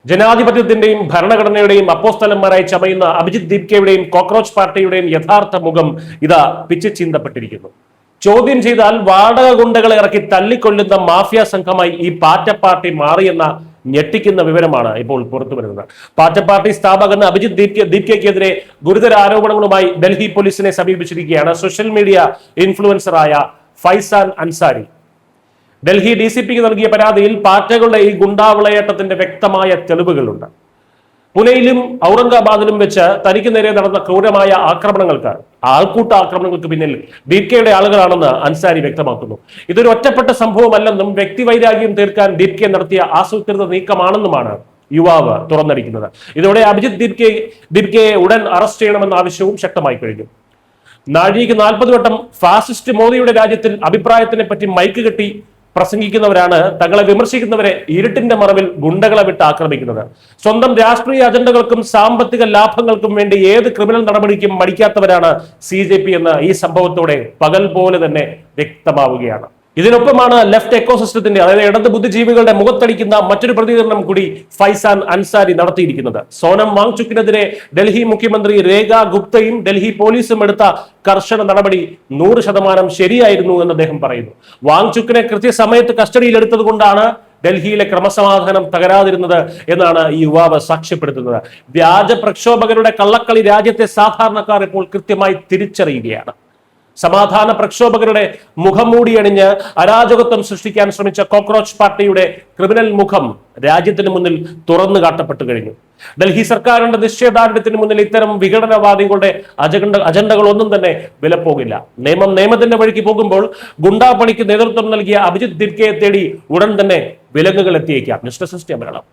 ജനാധിപത്യത്തിന്റെയും ഭരണഘടനയുടെയും അപ്പോസ്തലന്മാരായി ചമയുന്ന Abhijith ദീപ്കയുടെയും cockroach പാർട്ടിയുടെയും യഥാർത്ഥ മുഖം ഇതാ പിച്ചു ചീന്തപ്പെട്ടിരിക്കുന്നു. ചോദ്യം ചെയ്താൽ വാടക ഗുണ്ടകളെ ഇറക്കി തല്ലിക്കൊല്ലുന്ന മാഫിയ സംഘമായി ഈ പാറ്റ പാർട്ടി മാറിയെന്ന ഞെട്ടിക്കുന്ന വിവരമാണ് ഇപ്പോൾ പുറത്തു വരുന്നത്. പാറ്റ പാർട്ടി സ്ഥാപകൻ അഭിജിത്ത് ദീപ്കയ്ക്കെതിരെ ഗുരുതര ആരോപണങ്ങളുമായി ഡൽഹി പോലീസിനെ സമീപിച്ചിരിക്കുകയാണ് സോഷ്യൽ മീഡിയ ഇൻഫ്ലുവൻസറായ ഫൈസാൻ അൻസാരി. ഡൽഹി DCPക്ക് നൽകിയ പരാതിയിൽ പാറ്റകളുടെ ഈ ഗുണ്ടാവിളയാട്ടത്തിന്റെ വ്യക്തമായ തെളിവുകളുണ്ട്. പുനെയിലും ഔറംഗാബാദിലും വെച്ച് തനിക്ക് നേരെ നടന്ന ക്രൂരമായ ആൾക്കൂട്ട ആക്രമണങ്ങൾക്ക് പിന്നിൽ ദീപ്കയുടെ ആളുകളാണെന്ന് അൻസാരി വ്യക്തമാക്കുന്നു. ഇതൊരു ഒറ്റപ്പെട്ട സംഭവമല്ലെന്നും വ്യക്തിവൈരാഗ്യം തീർക്കാൻ ദീപ്ക നടത്തിയ ആസൂത്രിത നീക്കമാണെന്നുമാണ് യുവാവ് തുറന്നടിക്കുന്നത്. ഇതോടെ അഭിജിത്ത് ദീപ്കയെ ഉടൻ അറസ്റ്റ് ചെയ്യണമെന്ന ആവശ്യവും ശക്തമായി കഴിഞ്ഞു. നാഴികയ്ക്ക് 40 വട്ടം ഫാസിസ്റ്റ് മോദിയുടെ രാജ്യത്തിൽ അഭിപ്രായത്തിനെ പറ്റി മൈക്ക് കെട്ടി പ്രസംഗിക്കുന്നവരാണ് തങ്ങളെ വിമർശിക്കുന്നവരെ ഇരുട്ടിന്റെ മറവിൽ ഗുണ്ടകളെ വിട്ട് ആക്രമിക്കുന്നത്. സ്വന്തം രാഷ്ട്രീയ അജണ്ടകൾക്കും സാമ്പത്തിക ലാഭങ്ങൾക്കും വേണ്ടി ഏത് ക്രിമിനൽ നടപടിക്കും മടിക്കാത്തവരാണ് CJP എന്ന് ഈ സംഭവത്തോടെ പകൽ പോലെ തന്നെ വ്യക്തമാവുകയാണ്. ഇതിനൊപ്പമാണ് ലെഫ്റ്റ് എക്കോസിസ്റ്റത്തിന്റെ അതായത് ഇടത് ബുദ്ധിജീവികളുടെ മുഖത്തടിക്കുന്ന മറ്റൊരു പ്രതികരണം കൂടി ഫൈസാൻ അൻസാരി നടത്തിയിരിക്കുന്നത്. സോനം വാങ്ചുക്കിനെതിരെ ഡൽഹി മുഖ്യമന്ത്രി രേഖ ഗുപ്തയും ഡൽഹി പോലീസും എടുത്ത കർശന നടപടി 100% ശരിയായിരുന്നു എന്ന് അദ്ദേഹം പറയുന്നു. വാങ്ചുക്കിനെ കൃത്യസമയത്ത് കസ്റ്റഡിയിൽ എടുത്തത് കൊണ്ടാണ് ഡൽഹിയിലെ ക്രമസമാധാനം തകരാതിരുന്നത് എന്നാണ് ഈ യുവാവ് സാക്ഷ്യപ്പെടുത്തുന്നത്. വ്യാജ പ്രക്ഷോഭകരുടെ കള്ളക്കളി രാജ്യത്തെ സാധാരണക്കാർ ഇപ്പോൾ കൃത്യമായി തിരിച്ചറിയുകയാണ്. സമാധാന പ്രക്ഷോഭകരുടെ മുഖംമൂടി അണിഞ്ഞ് അരാജകത്വം സൃഷ്ടിക്കാൻ ശ്രമിച്ച കോക്രോച്ച് പാർട്ടിയുടെ ക്രിമിനൽ മുഖം രാജ്യത്തിന് മുന്നിൽ തുറന്നു കാട്ടപ്പെട്ടു കഴിഞ്ഞു. ഡൽഹി സർക്കാരിന്റെ നിശ്ചയദാർഢ്യത്തിന് മുന്നിൽ ഇത്തരം വിഘടനവാദികളുടെ അജണ്ടകളൊന്നും തന്നെ വിലപ്പോകില്ല. നിയമം നിയമത്തിന്റെ വഴിക്ക് പോകുമ്പോൾ ഗുണ്ടാപ്പണിക്ക് നേതൃത്വം നൽകിയ അഭിജിത്ത് ദീപ്കയെ തേടി ഉടൻ തന്നെ വിലങ്ങുകൾ എത്തിയേക്കാം. News desk Malayalam.